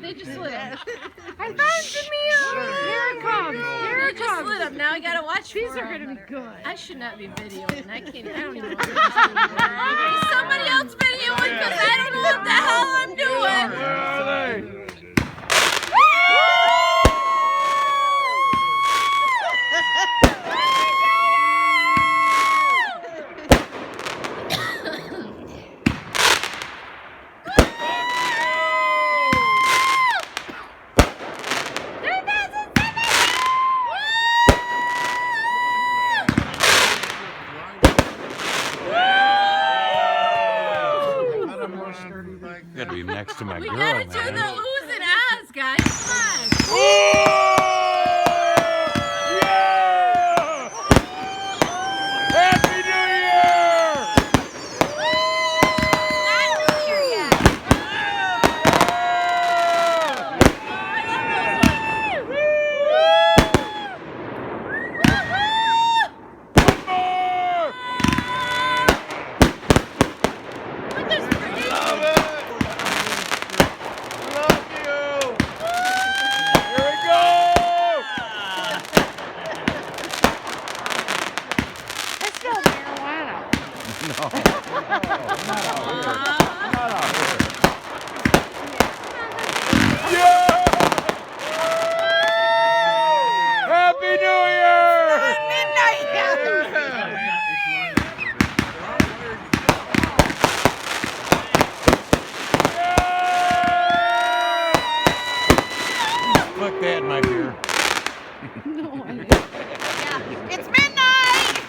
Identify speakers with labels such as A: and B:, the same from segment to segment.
A: They just lit him.
B: I found Jamil. Here it comes. Here
A: They
B: it
A: just
B: comes.
A: lit him. Now I gotta watch.
B: These
A: for
B: are
A: him.
B: gonna be good.
A: I should not be videoing. I can't. I don't even know what I'm doing. Is somebody else videoing? Because I don't know what the hell I'm doing.
C: Gotta be next to my
A: We
C: girl,
A: gotta do
C: man.
A: the oohs and ahs, guys. Come on.
C: Happy New Year!
A: Not New Year yet.
B: I smell marijuana.
C: Happy New Year! Look that in my beer.
B: No, I didn't.
D: It's midnight!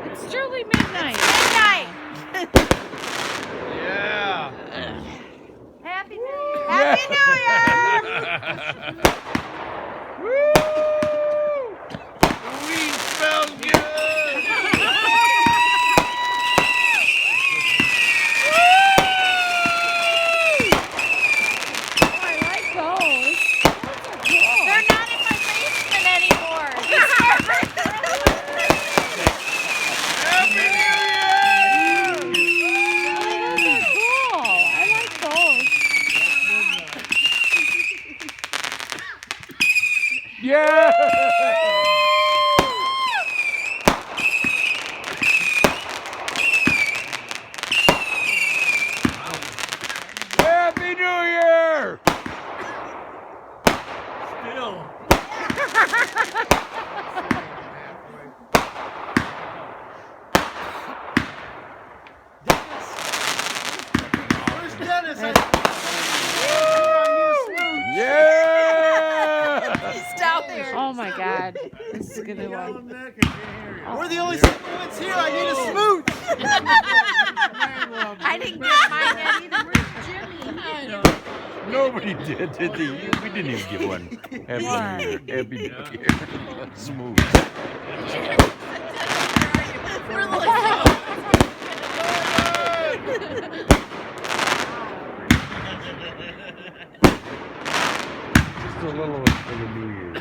B: It's truly midnight.
D: Midnight!
C: Yeah.
D: Happy New Year! Happy New Year!
C: Woo! The weed smells good.
B: I like those.
D: They're not in my basement anymore.
C: Happy New
B: Those are cool. I like those.
C: Year! Yeah! Happy New Year! Yeah!
D: He's down there.
B: Oh my God. This is gonna one.
E: We're the only single ones here. I need a smooch.
D: I didn't get mine yet either. Where's Jimmy?
A: I don't.
C: Nobody did they? We didn't even get one. Happy New Year. Happy New Year. Smooth.
A: We're like,
C: Just a little one for the New Year.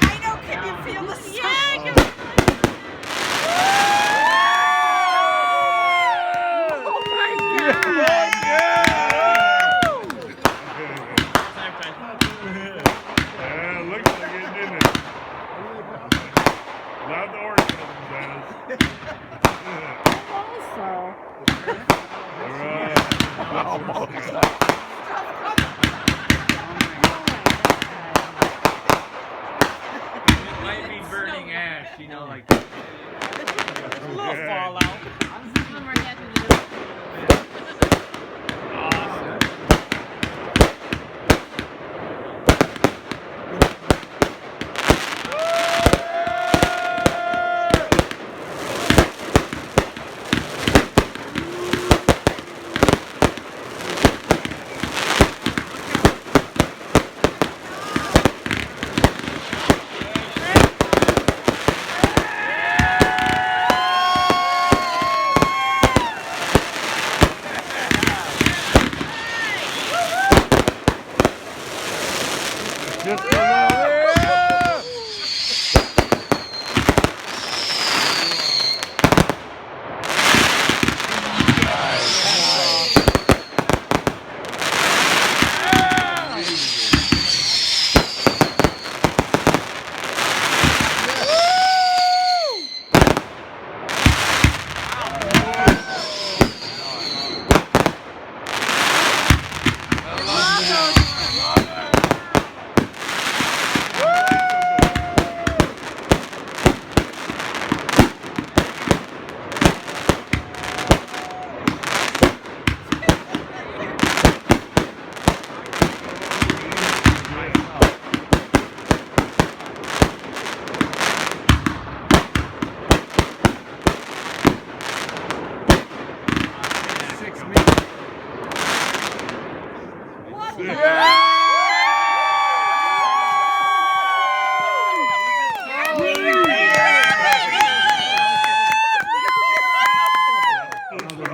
D: I know. Can you feel the smoke?
B: Oh my
F: Yeah, looks like it, didn't it? Not the orgasm, Dennis.
B: Also.
F: All right.
G: It might be burning ash, you know, like a little fallout.
A: I'm right after this.
G: Awesome.
C: Hello.